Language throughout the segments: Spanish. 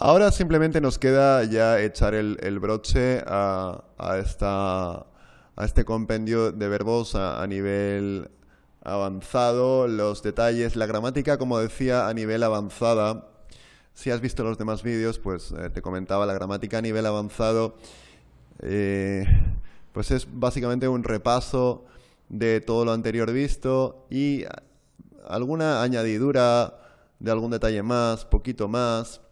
Ahora simplemente nos queda ya echar el broche a este compendio de verbos a nivel avanzado, los detalles, la gramática, como decía, a nivel avanzada. Si has visto los demás vídeos, pues te comentaba, la gramática a nivel avanzado, eh, pues es básicamente un repaso de todo lo anterior visto y alguna añadidura de algún detalle más, poquito más.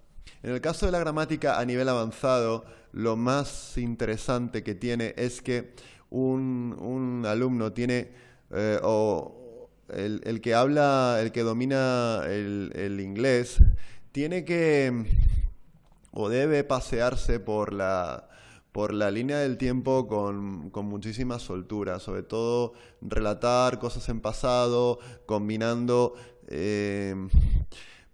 En el caso de la gramática a nivel avanzado, lo más interesante que tiene es que un alumno tiene, o el que habla, el que domina el inglés, tiene que o debe pasearse por la línea del tiempo con muchísima soltura, sobre todo relatar cosas en pasado, combinando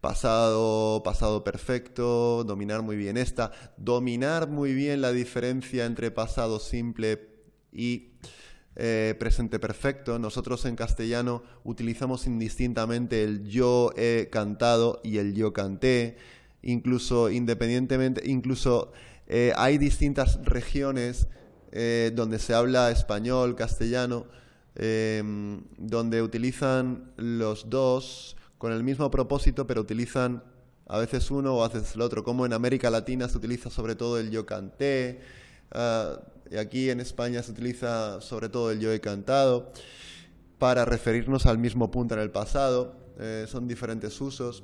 pasado, pasado perfecto, dominar muy bien esta, dominar muy bien la diferencia entre pasado simple y presente perfecto. Nosotros en castellano utilizamos indistintamente el yo he cantado y el yo canté, incluso independientemente, incluso hay distintas regiones donde se habla español, castellano, donde utilizan los dos con el mismo propósito, pero utilizan a veces uno o a veces el otro. Como en América Latina se utiliza sobre todo el yo canté, y aquí en España se utiliza sobre todo el yo he cantado para referirnos al mismo punto en el pasado. Son diferentes usos.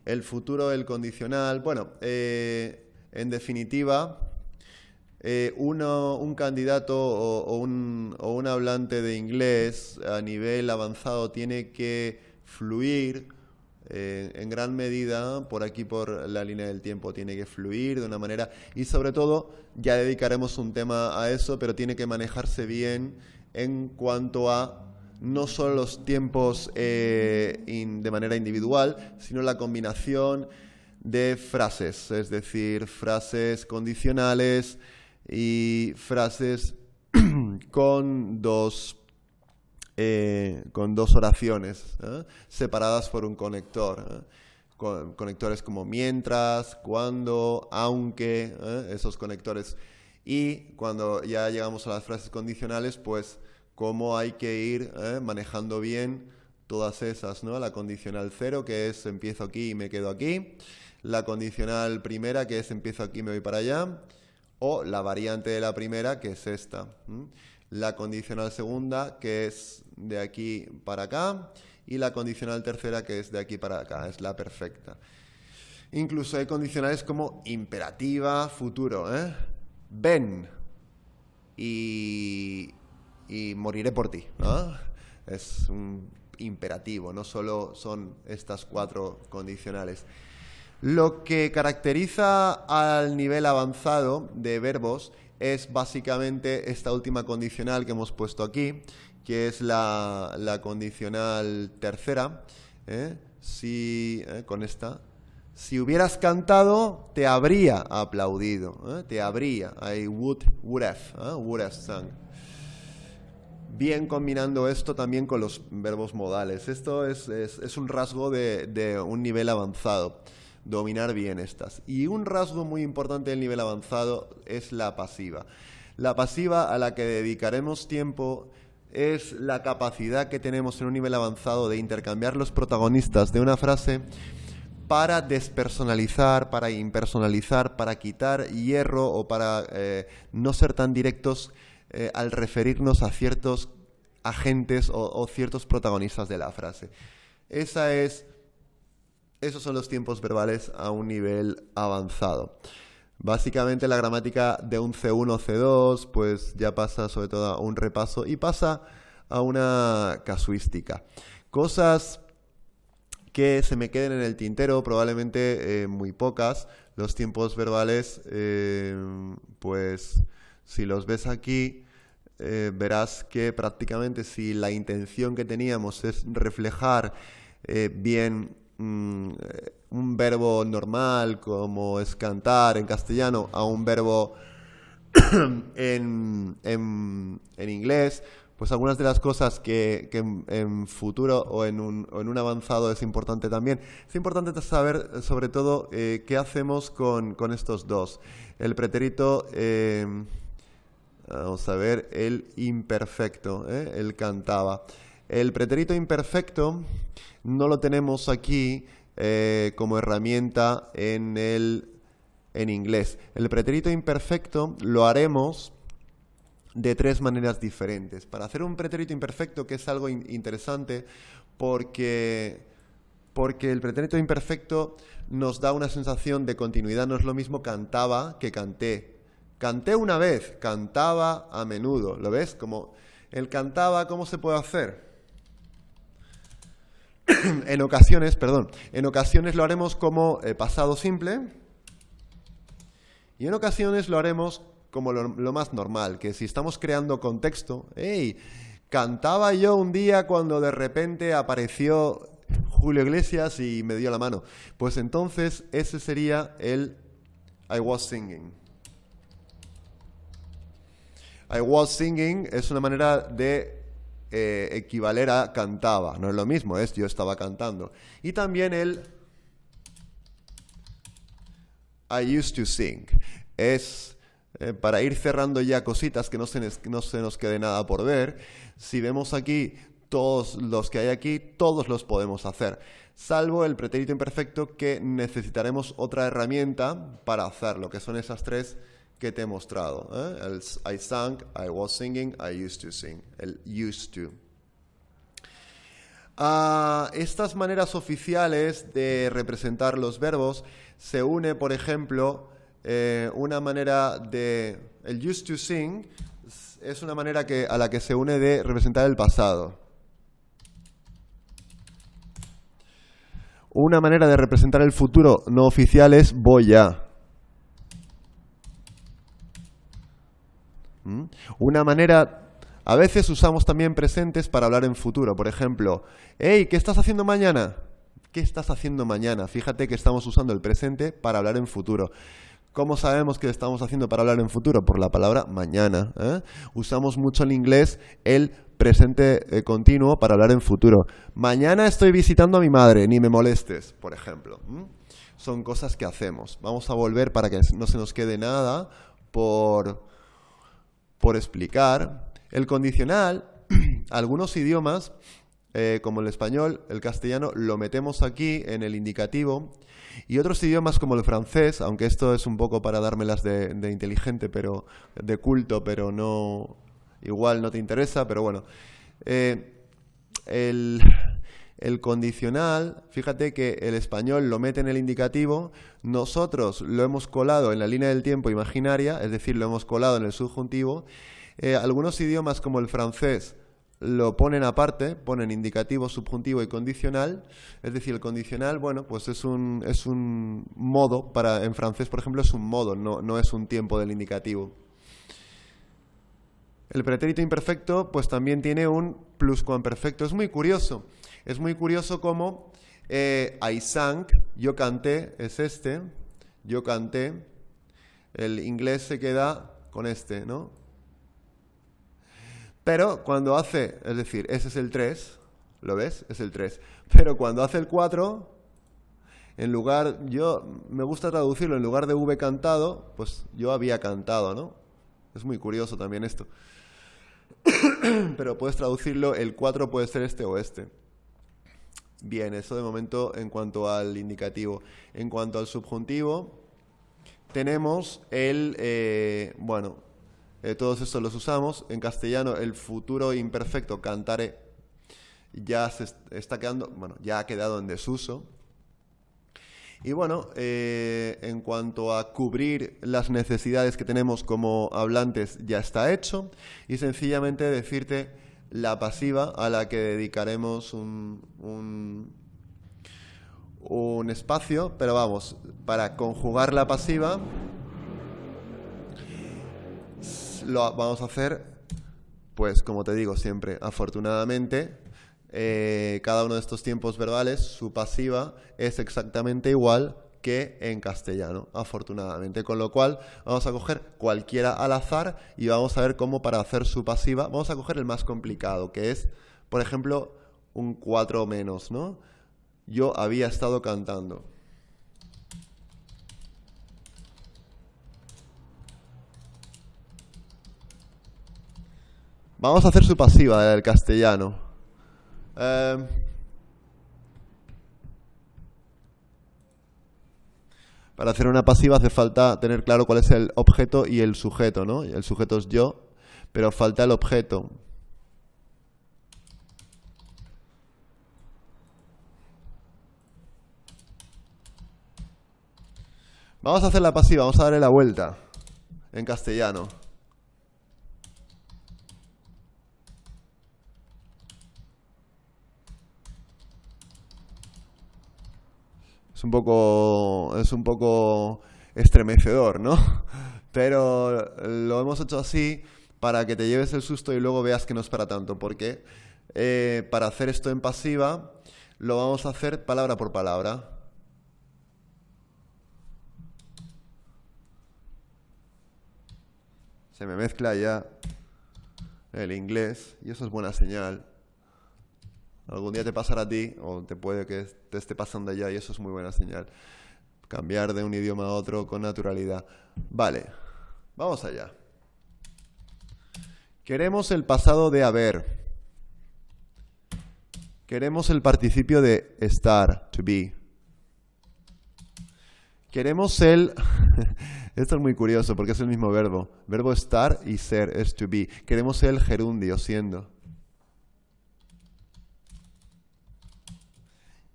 El futuro, el condicional. Bueno, en definitiva, un candidato o un hablante de inglés a nivel avanzado tiene que fluir en gran medida por aquí, por la línea del tiempo, tiene que fluir de una manera y sobre todo, ya dedicaremos un tema a eso, pero tiene que manejarse bien cuanto a no solo los tiempos de manera individual, sino la combinación de frases, es decir, frases condicionales y frases con dos oraciones separadas por un conector. Conectores como mientras, cuando, aunque, esos conectores. Y cuando ya llegamos a las frases condicionales, pues cómo hay que ir manejando bien todas esas, ¿no? La condicional cero, que es empiezo aquí y me quedo aquí. La condicional primera, que es empiezo aquí y me voy para allá. O la variante de la primera, que es esta. La condicional segunda, que es de aquí para acá. Y la condicional tercera, que es de aquí para acá. Es la perfecta. Incluso hay condicionales como imperativa, futuro. Ven y moriré por ti, ¿no? Es un imperativo, no solo son estas cuatro condicionales. Lo que caracteriza al nivel avanzado de verbos es básicamente esta última condicional que hemos puesto aquí, que es la condicional tercera. Con esta. Si hubieras cantado, te habría aplaudido. Te habría. I would have sung. Bien combinando esto también con los verbos modales. Esto es un rasgo de un nivel avanzado. Dominar bien estas. Y un rasgo muy importante del nivel avanzado es la pasiva. La pasiva a la que dedicaremos tiempo es la capacidad que tenemos en un nivel avanzado de intercambiar los protagonistas de una frase para despersonalizar, para impersonalizar, para quitar hierro o para no ser tan directos al referirnos a ciertos agentes o ciertos protagonistas de la frase. Esos son los tiempos verbales a un nivel avanzado. Básicamente la gramática de un C1 o C2 pues ya pasa sobre todo a un repaso y pasa a una casuística. Cosas que se me queden en el tintero, probablemente muy pocas. Los tiempos verbales, pues si los ves aquí, verás que prácticamente si la intención que teníamos es reflejar bien un verbo normal como es cantar en castellano a un verbo en inglés, pues algunas de las cosas que en futuro o en un avanzado es importante también. Es importante saber, sobre todo, qué hacemos con estos dos. El pretérito, vamos a ver, el imperfecto, el cantaba. El pretérito imperfecto no lo tenemos aquí como herramienta en inglés. El pretérito imperfecto lo haremos de tres maneras diferentes. Para hacer un pretérito imperfecto, que es algo interesante, porque el pretérito imperfecto nos da una sensación de continuidad. No es lo mismo cantaba que canté. Canté una vez, cantaba a menudo. ¿Lo ves? Como el cantaba, ¿cómo se puede hacer? En ocasiones lo haremos como pasado simple y en ocasiones lo haremos como lo más normal, que si estamos creando contexto, hey, cantaba yo un día cuando de repente apareció Julio Iglesias y me dio la mano. Pues entonces ese sería el I was singing. I was singing es una manera de equivaler a cantaba. No es lo mismo, es yo estaba cantando. Y también el I used to sing. Es para ir cerrando ya cositas que no se nos quede nada por ver. Si vemos aquí todos los que hay aquí, todos los podemos hacer, salvo el pretérito imperfecto, que necesitaremos otra herramienta para hacerlo, que son esas tres que te he mostrado. El I sang, I was singing, I used to sing. El used to. A estas maneras oficiales de representar los verbos se une, por ejemplo, una manera de... El used to sing es una manera a la que se une de representar el pasado. Una manera de representar el futuro no oficial es voy a. Una manera... A veces usamos también presentes para hablar en futuro. Por ejemplo, hey, ¿qué estás haciendo mañana? ¿Qué estás haciendo mañana? Fíjate que estamos usando el presente para hablar en futuro. ¿Cómo sabemos que estamos haciendo para hablar en futuro? Por la palabra mañana. Usamos mucho en inglés el presente continuo para hablar en futuro. Mañana estoy visitando a mi madre, ni me molestes, por ejemplo. Son cosas que hacemos. Vamos a volver para que no se nos quede nada por explicar. El condicional, algunos idiomas, como el español, el castellano, lo metemos aquí en el indicativo. Y otros idiomas como el francés, aunque esto es un poco para dármelas de inteligente, pero de culto, pero no, igual no te interesa, pero bueno. El condicional, fíjate que el español lo mete en el indicativo, nosotros lo hemos colado en la línea del tiempo imaginaria, es decir, lo hemos colado en el subjuntivo. Algunos idiomas como el francés lo ponen aparte, ponen indicativo, subjuntivo y condicional. Es decir, el condicional, bueno, pues es un modo, en francés, por ejemplo, es un modo, no es un tiempo del indicativo. El pretérito imperfecto, pues también tiene un pluscuamperfecto. Es muy curioso cómo I sang, yo canté, es este, yo canté. El inglés se queda con este, ¿no? Pero cuando hace, es decir, ese es el 3, ¿lo ves? Es el 3. Pero cuando hace el 4, en lugar, me gusta traducirlo, en lugar de V cantado, pues yo había cantado, ¿no? Es muy curioso también esto. Pero puedes traducirlo, el 4 puede ser este o este. Bien, eso de momento en cuanto al indicativo. En cuanto al subjuntivo, tenemos todos estos los usamos. En castellano, el futuro imperfecto, cantaré, ya se está quedando, ya ha quedado en desuso. Y bueno, en cuanto a cubrir las necesidades que tenemos como hablantes, ya está hecho. Y sencillamente decirte la pasiva, a la que dedicaremos un espacio, pero vamos, para conjugar la pasiva lo vamos a hacer, pues como te digo siempre, afortunadamente, cada uno de estos tiempos verbales, su pasiva es exactamente igual que en castellano, afortunadamente. Con lo cual, vamos a coger cualquiera al azar y vamos a ver cómo para hacer su pasiva, vamos a coger el más complicado, que es, por ejemplo, un 4 menos, ¿no? Yo había estado cantando. Vamos a hacer su pasiva del castellano. Para hacer una pasiva hace falta tener claro cuál es el objeto y el sujeto, ¿no? El sujeto es yo, pero falta el objeto. Vamos a hacer la pasiva, vamos a darle la vuelta en castellano. Es un poco estremecedor, ¿no? Pero lo hemos hecho así para que te lleves el susto y luego veas que no es para tanto, porque para hacer esto en pasiva lo vamos a hacer palabra por palabra. Se me mezcla ya el inglés y eso es buena señal. Algún día te pasará a ti o te puede que te esté pasando ya y eso es muy buena señal. Cambiar de un idioma a otro con naturalidad. Vale, vamos allá. Queremos el pasado de haber. Queremos el participio de estar, to be. Queremos el... Esto es muy curioso porque es el mismo verbo. Verbo estar y ser es to be. Queremos el gerundio, siendo.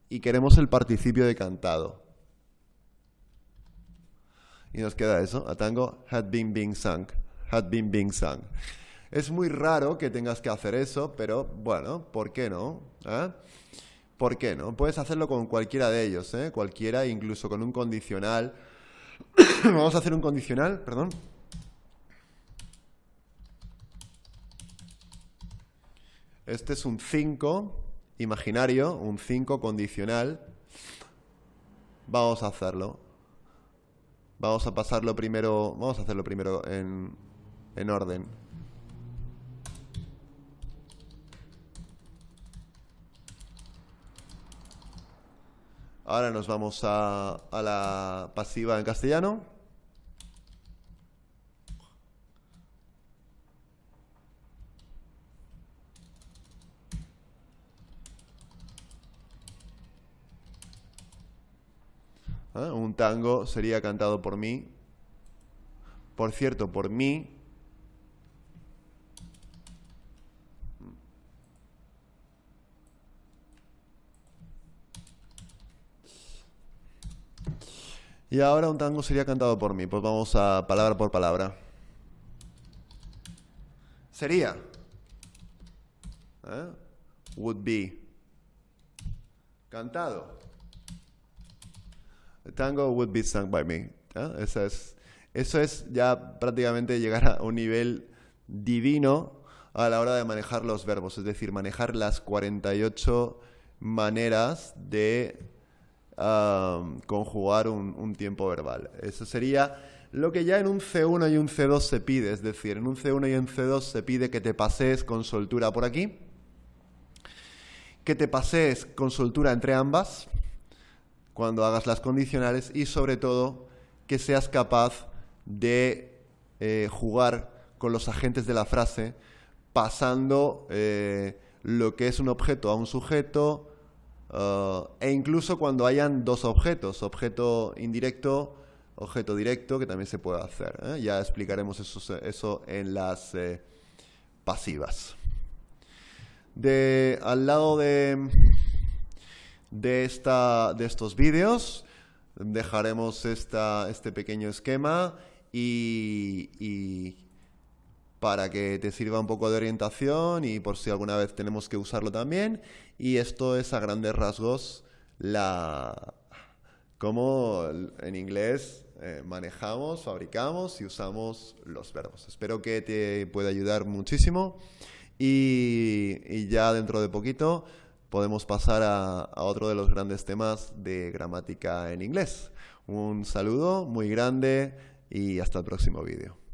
Y queremos el participio de cantado. Y nos queda eso. A tango had been being sung. Had been being sung. Es muy raro que tengas que hacer eso, pero bueno, ¿por qué no? ¿Por qué no? Puedes hacerlo con cualquiera de ellos, cualquiera, incluso con un condicional. Vamos a hacer un condicional, perdón. Este es un 5 imaginario, un 5 condicional. Vamos a hacerlo. Vamos a pasarlo primero, vamos a hacerlo primero en orden. Ahora nos vamos a la pasiva en castellano. Un tango sería cantado por mí. Por cierto, por mí. Y ahora un tango sería cantado por mí. Pues vamos a palabra por palabra. Sería. Would be. Cantado. The tango would be sung by me. Eso es ya prácticamente llegar a un nivel divino a la hora de manejar los verbos. Es decir, manejar las 48 maneras de conjugar un tiempo verbal. Eso sería lo que ya en un C1 y un C2 se pide. Es decir, en un C1 y en C2 se pide que te pasees con soltura por aquí, que te pasees con soltura entre ambas cuando hagas las condicionales y sobre todo que seas capaz de jugar con los agentes de la frase pasando lo que es un objeto a un sujeto e incluso cuando hayan dos objetos, objeto indirecto, objeto directo, que también se puede hacer. Ya explicaremos eso en las pasivas. Al lado de estos vídeos dejaremos este pequeño esquema y para que te sirva un poco de orientación y por si alguna vez tenemos que usarlo también. Y esto es a grandes rasgos cómo en inglés manejamos, fabricamos y usamos los verbos. Espero que te pueda ayudar muchísimo y ya dentro de poquito podemos pasar a otro de los grandes temas de gramática en inglés. Un saludo muy grande y hasta el próximo vídeo.